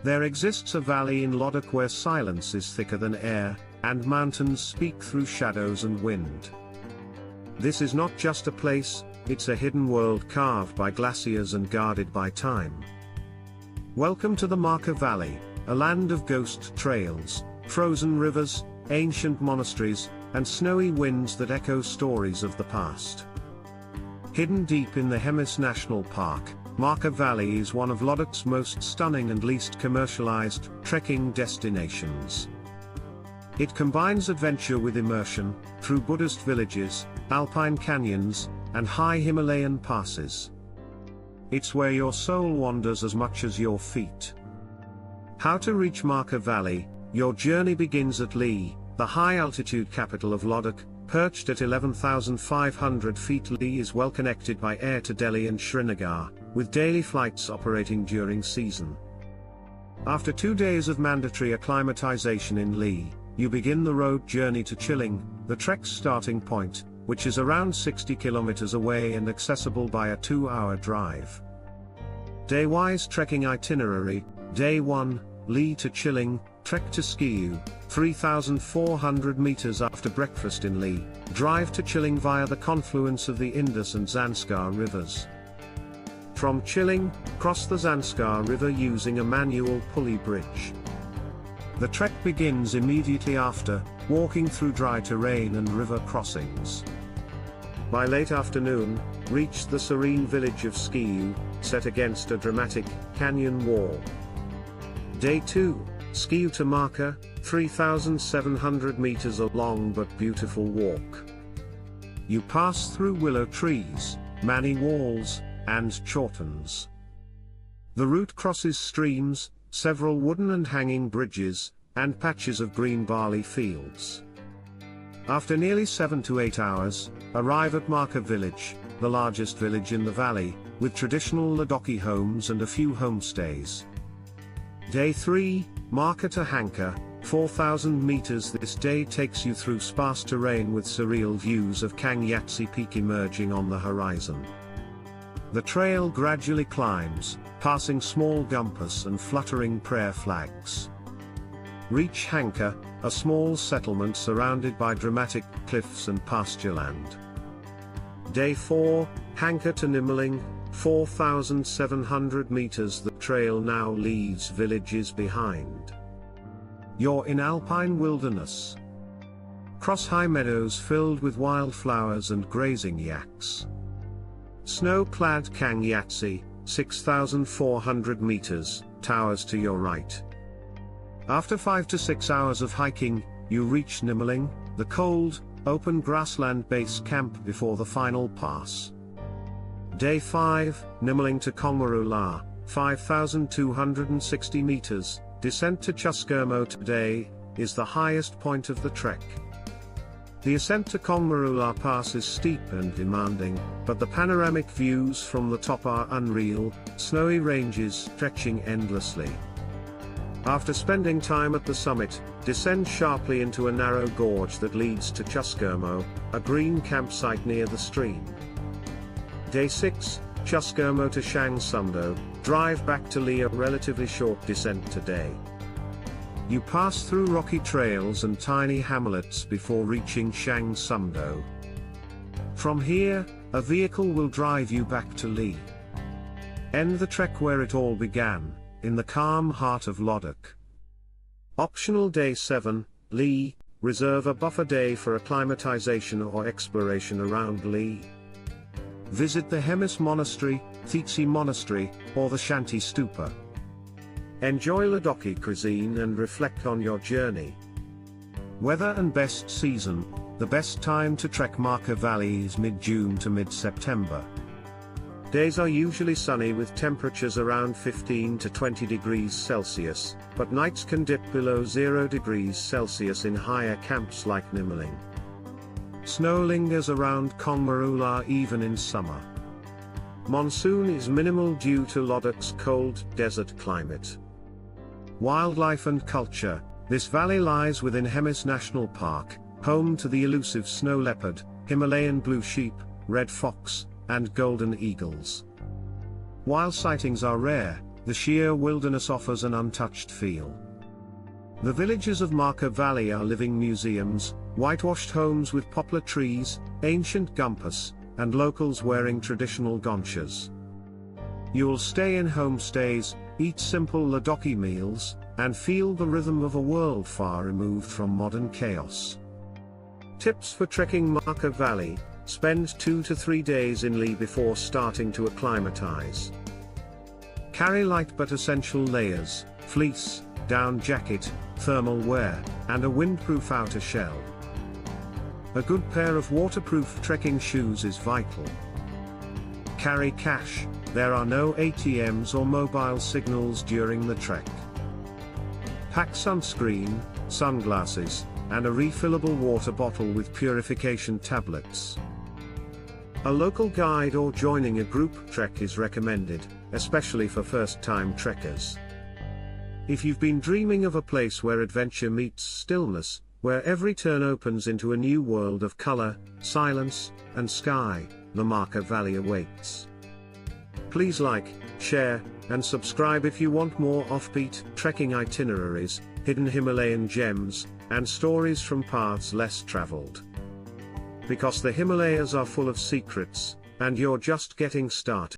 There exists a valley in Ladakh where silence is thicker than air, and mountains speak through shadows and wind. This is not just a place, it's a hidden world carved by glaciers and guarded by time. Welcome to the Markha Valley, a land of ghost trails, frozen rivers, ancient monasteries, and snowy winds that echo stories of the past. Hidden deep in the Hemis National Park, Markha Valley is one of Ladakh's most stunning and least commercialized trekking destinations. It combines adventure with immersion, through Buddhist villages, alpine canyons, and high Himalayan passes. It's where your soul wanders as much as your feet. How to reach Markha Valley? Your journey begins at Leh, the high-altitude capital of Ladakh. Perched at 11,500 feet, Leh is well connected by air to Delhi and Srinagar, with daily flights operating during season. After 2 days of mandatory acclimatization in Leh, you begin the road journey to Chilling, the trek's starting point, which is around 60 kilometers away and accessible by a 2-hour drive. Day-wise trekking itinerary: Day 1, Leh to Chilling, trek to Skiu, 3,400 meters after breakfast in Leh, drive to Chilling via the confluence of the Indus and Zanskar rivers. From Chilling, cross the Zanskar River using a manual pulley bridge. The trek begins immediately after, walking through dry terrain and river crossings. By late afternoon, reach the serene village of Skiu, set against a dramatic canyon wall. Day 2, Skiu to Markha, 3,700 meters a long but beautiful walk. You pass through willow trees, mani walls, and chortens. The route crosses streams, several wooden and hanging bridges, and patches of green barley fields. After nearly 7 to 8 hours, arrive at Markha village, the largest village in the valley, with traditional Ladakhi homes and a few homestays. Day 3, Markha to Hankar, 4,000 meters. This day takes you through sparse terrain with surreal views of Kang Yatsi Peak emerging on the horizon. The trail gradually climbs, passing small gumpus and fluttering prayer flags. Reach Hankar, a small settlement surrounded by dramatic cliffs and pastureland. Day 4, Hankar to Nimaling, 4,700 meters. The trail now leaves villages behind. You're in alpine wilderness. Cross high meadows filled with wildflowers and grazing yaks. Snow-clad Kang Yatsi, 6,400 meters, towers to your right. After 5 to 6 hours of hiking, you reach Nimaling, the cold, open grassland base camp before the final pass. Day 5, Nimaling to Kongmaru La, 5,260 meters, descent to Chuskermo today, is the highest point of the trek. The ascent to Kongmaru La Pass is steep and demanding, but the panoramic views from the top are unreal, snowy ranges stretching endlessly. After spending time at the summit, descend sharply into a narrow gorge that leads to Chuskermo, a green campsite near the stream. Day 6, Chuskermo to Shang Sumdo, drive back to Leh, a relatively short descent today. You pass through rocky trails and tiny hamlets before reaching Shang Sumdo. From here, a vehicle will drive you back to Leh. End the trek where it all began, in the calm heart of Ladakh. Optional Day 7, Leh, reserve a buffer day for acclimatization or exploration around Leh. Visit the Hemis Monastery, Thitsi Monastery, or the Shanti Stupa. Enjoy Ladakhi cuisine and reflect on your journey. Weather and best season: the best time to trek Markha Valley is mid-June to mid-September. Days are usually sunny with temperatures around 15 to 20 degrees Celsius, but nights can dip below 0 degrees Celsius in higher camps like Nimaling. Snow lingers around Kongmaru La even in summer. Monsoon is minimal due to Ladakh's cold, desert climate. Wildlife and culture: this valley lies within Hemis National Park, home to the elusive snow leopard, Himalayan blue sheep, red fox, and golden eagles. While sightings are rare, the sheer wilderness offers an untouched feel. The villages of Markha Valley are living museums, whitewashed homes with poplar trees, ancient gumpus, and locals wearing traditional gonchas. You'll stay in homestays, eat simple Ladakhi meals, and feel the rhythm of a world far removed from modern chaos. Tips for trekking Markha Valley: spend 2 to 3 days in Lee before starting to acclimatize. Carry light but essential layers, fleece, down jacket, thermal wear, and a windproof outer shell. A good pair of waterproof trekking shoes is vital. Carry cash, there are no ATMs or mobile signals during the trek. Pack sunscreen, sunglasses, and a refillable water bottle with purification tablets. A local guide or joining a group trek is recommended, especially for first-time trekkers. If you've been dreaming of a place where adventure meets stillness, where every turn opens into a new world of color, silence, and sky, the Markha Valley awaits. Please like, share, and subscribe if you want more offbeat trekking itineraries, hidden Himalayan gems, and stories from paths less traveled. Because the Himalayas are full of secrets, and you're just getting started.